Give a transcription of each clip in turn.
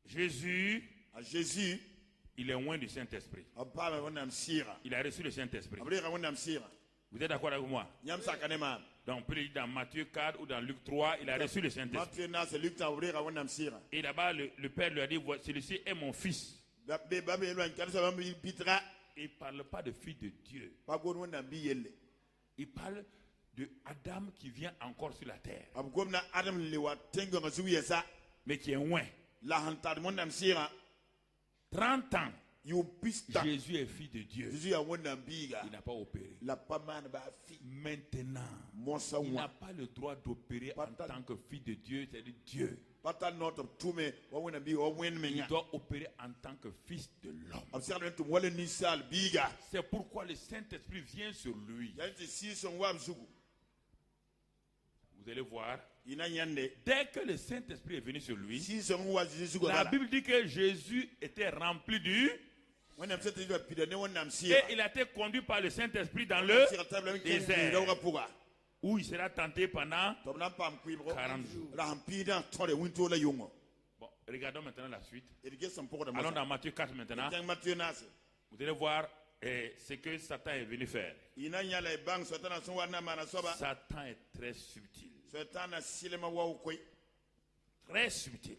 Jésus, Jésus, il est loin du Saint-Esprit. Il a reçu le Saint-Esprit. Vous êtes d'accord avec moi? Donc, on peut le dire dans Matthieu 4 ou dans Luc 3, il a reçu le Saint-Esprit. Et là-bas, le Père lui a dit, celui-ci est mon fils. Il ne parle pas de fils de Dieu. Il parle de Adam qui vient encore sur la terre. Mais qui est loin. 30 ans. Jésus est fils de Dieu. Il n'a pas opéré. Maintenant, il n'a pas le droit d'opérer en tant que fils de Dieu, c'est-à-dire Dieu. Il doit opérer en tant que fils de l'homme. C'est pourquoi le Saint-Esprit vient sur lui. Vous allez voir. Dès que le Saint-Esprit est venu sur lui, la Bible dit que Jésus était rempli du... Et il a été conduit par le Saint-Esprit dans le désert, où il sera tenté pendant 40 jours. Bon, regardons maintenant la suite. Allons dans Matthieu 4 maintenant. Vous allez voir ce que Satan est venu faire. Satan est très subtil. Très subtil.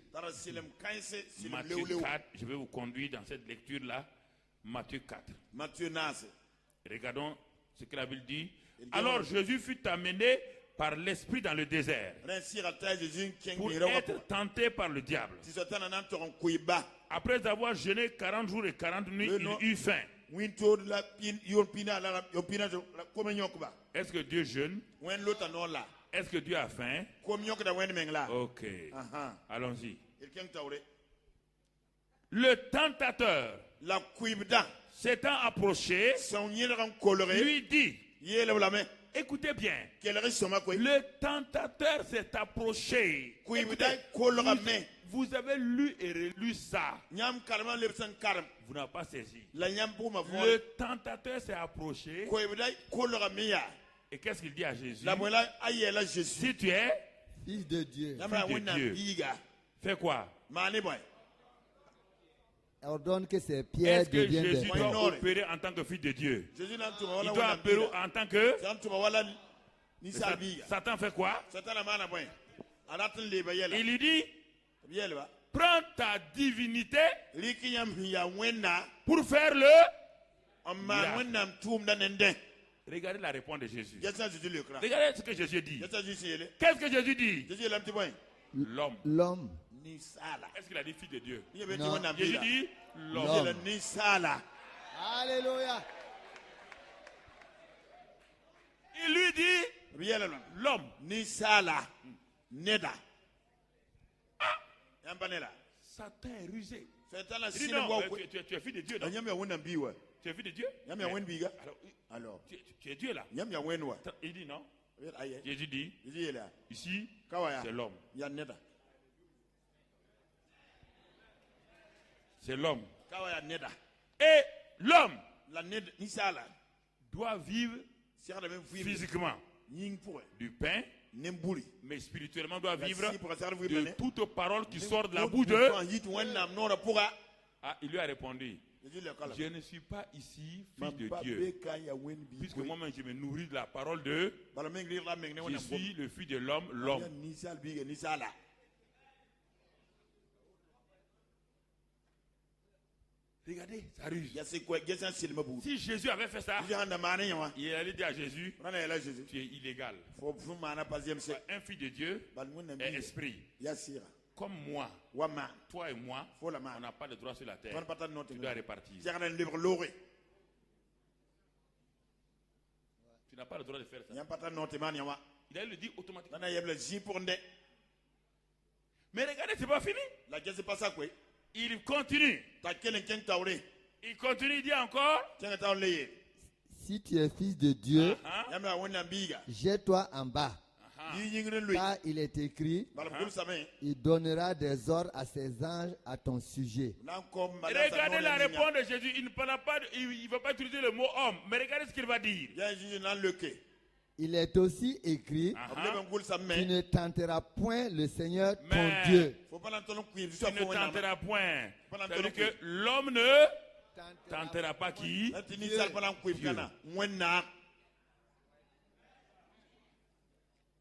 Matthieu 4, je vais vous conduire dans cette lecture-là. Matthieu 4. Regardons ce que la Bible dit. Alors Jésus fut amené par l'Esprit dans le désert pour être tenté par le diable. Après avoir jeûné 40 jours et 40 nuits, il eut faim. Est-ce que Dieu jeûne? Est-ce que Dieu a faim? Ok. Allons-y. Le tentateur s'étant approché, lui dit, écoutez bien, le tentateur s'est approché. Écoutez, vous avez lu et relu ça. Vous n'avez pas saisi. Le tentateur s'est approché. Et qu'est-ce qu'il dit à Jésus? Si tu es fils de Dieu, fais quoi? Ordonne que ces pierres Est-ce que deviennent des Jésus doit pains. opérer en tant que fils de Dieu? Il doit opérer en tant que... Satan fait quoi? Il lui dit, prends ta divinité pour faire le miracle. Regardez la réponse de Jésus. Regardez ce que Jésus dit. Qu'est-ce que Jésus dit? L'homme. Est-ce qu'il a dit fils de Dieu? Non. Jésus dit l'homme. Alléluia. Il lui dit l'homme. Satan est rusé. Il dit non, tu es fils de Dieu. Non? Tu es fils de Dieu? Alors, tu es Dieu là. Il dit non. Jésus dit ici, c'est l'homme. C'est l'homme. Et l'homme doit vivre physiquement du pain, mais spirituellement doit vivre de toute parole qui sort de la bouche de... Ah, il lui a répondu, je ne suis pas ici fils de Dieu, puisque moi-même je me nourris de la parole de... Je suis le fils de l'homme. Regardez, ça ruse. Si Jésus avait fait ça, il allait dire à Jésus, tu es illégal. Un fils de Dieu est esprit. Comme moi, toi et moi, on n'a pas de droit sur la terre. Tu dois répartir. Tu n'as pas le droit de faire ça. Il allait le dire automatiquement. Mais regardez, c'est pas fini. Il continue. Il continue, il dit encore. Si tu es fils de Dieu, jette-toi en bas. Car il est écrit, il donnera des ordres à ses anges à ton sujet. Regardez la réponse de Jésus. Il ne va pas utiliser le mot homme. Mais regardez ce qu'il va dire. Il est aussi écrit, tu ne tenteras point le Seigneur ton Dieu. Tu ne tenteras point. C'est-à-dire que l'homme ne tentera pas qui? Dieu.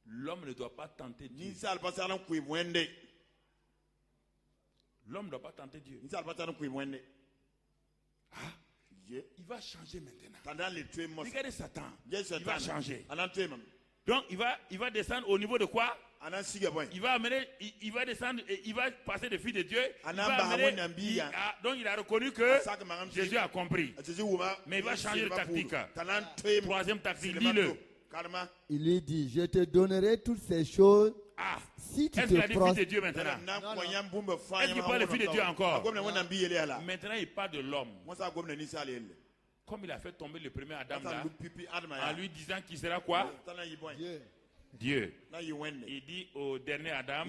L'homme ne doit pas tenter Dieu. L'homme ne doit pas tenter Dieu. Ah, il va changer maintenant. Regardez Satan. Il va changer. Donc il va descendre au niveau de quoi? Il va descendre et il va passer des filles de Dieu. Donc il a reconnu que Jésus a compris. Mais il va changer de tactique. Troisième tactique, lis-le. Il lui dit, je te donnerai toutes ces choses. Si tu est-ce qu'il a te dit fils de Dieu maintenant? Est-ce qu'il parle de fils de Dieu encore? Maintenant il parle de l'homme. Comme il a fait tomber le premier Adam là, en lui disant qu'il sera quoi? Dieu. Il dit au dernier Adam,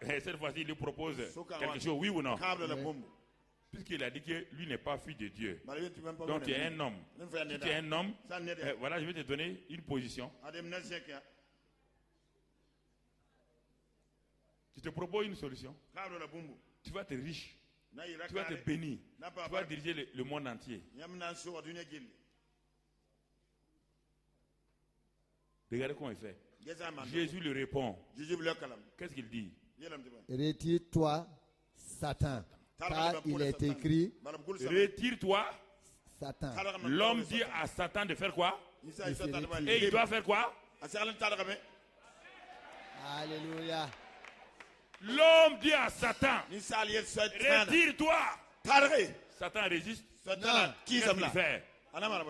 cette fois-ci il lui propose quelque chose, oui ou non? Puisqu'il a dit que lui n'est pas fils de Dieu. Donc tu es un homme. Si tu es un homme, voilà, je vais te donner une position. Je te propose une solution. Tu vas être riche. Tu vas être béni. Tu vas diriger le monde entier. Regardez comment il fait. Jésus lui répond. Qu'est-ce qu'il dit? Retire-toi, Satan. Car il est écrit, retire-toi. Satan. L'homme dit à Satan de faire quoi? Et il doit faire quoi? Alléluia. L'homme dit à Satan, retire-toi. Satan résiste. Qu'est-ce qu'il fait?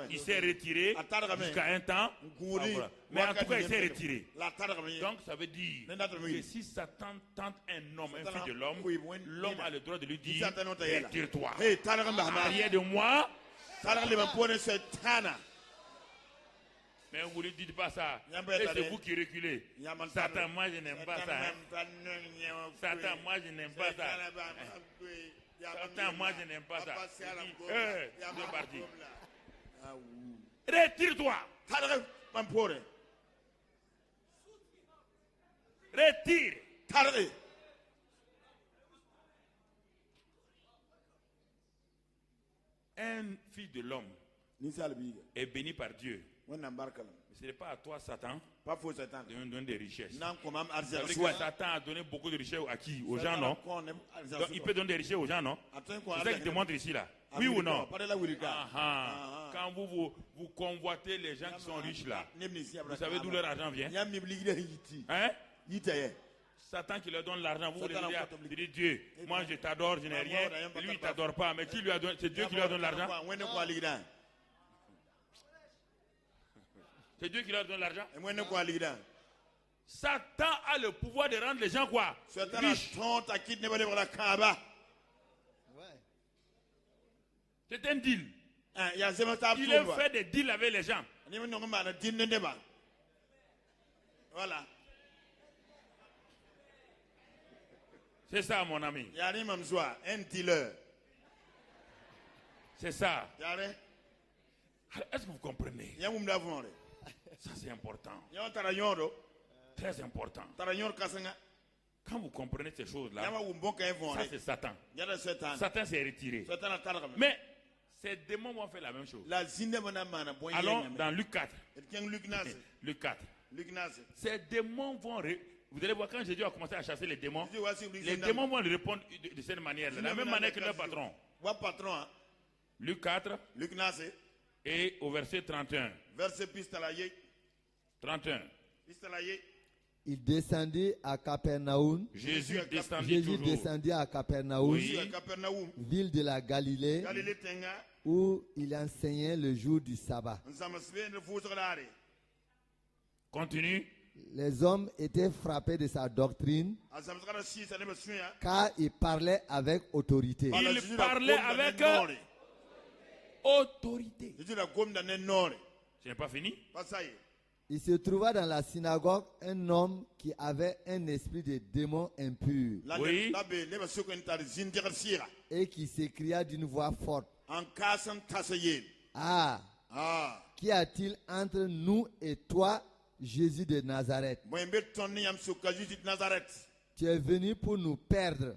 Il s'est retiré jusqu'à un temps. Mais en tout cas, il s'est retiré. Donc, ça veut dire que si Satan tente un homme, un fils de l'homme, l'homme a le droit de lui dire, retire-toi. Arrière de moi. Mais vous ne lui dites pas ça. Et c'est vous qui reculez. Satan, moi je n'aime pas ça. Satan, moi je n'aime pas ça. Satan, moi je n'aime pas ça. C'est parti. Retire-toi. Retire. Un fils de l'homme est béni par Dieu. Ce n'est pas à toi, Satan, de nous donner des richesses. Satan a donné beaucoup de richesses à qui? Aux gens, non? Donc, il peut donner des richesses aux gens, non? C'est ça qu'il te montre ici, là. Oui ou non? Quand vous convoitez les gens qui sont riches, là, vous savez d'où leur argent vient? Hein? Satan qui leur donne l'argent, vous dites Dieu, moi je t'adore, je n'ai rien. Lui, il ne t'adore pas, mais qui lui a donné? C'est Dieu qui lui a donné l'argent? C'est Dieu qui leur donne l'argent. Satan a le pouvoir de rendre les gens quoi? Riches. C'est un deal. Il a fait des deals avec les gens. Voilà. C'est ça, mon ami. Un dealer. C'est ça. Est-ce que vous comprenez? Ça, c'est important. Très important. Quand vous comprenez ces choses-là, ça, c'est Satan. Satan s'est retiré. Mais ces démons vont faire la même chose. Allons dans Luc 4. Luc 4. Ces démons vont... Vous allez voir, quand Jésus a commencé à chasser les démons vont lui répondre de cette manière, de la même manière que leur patron. Luc 4. Et au verset 31. 31. Il descendit à Capernaum. Jésus descendit à Capernaum, ville de la Galilée, où il enseignait le jour du sabbat. Continue. Les hommes étaient frappés de sa doctrine, car il parlait avec autorité. Il parlait avec autorité. Ce n'est pas fini. Il se trouva dans la synagogue un homme qui avait un esprit de démon impur. Oui. Et qui s'écria d'une voix forte. Qu'y a-t-il entre nous et toi, Jésus de Nazareth. Tu es venu pour nous perdre.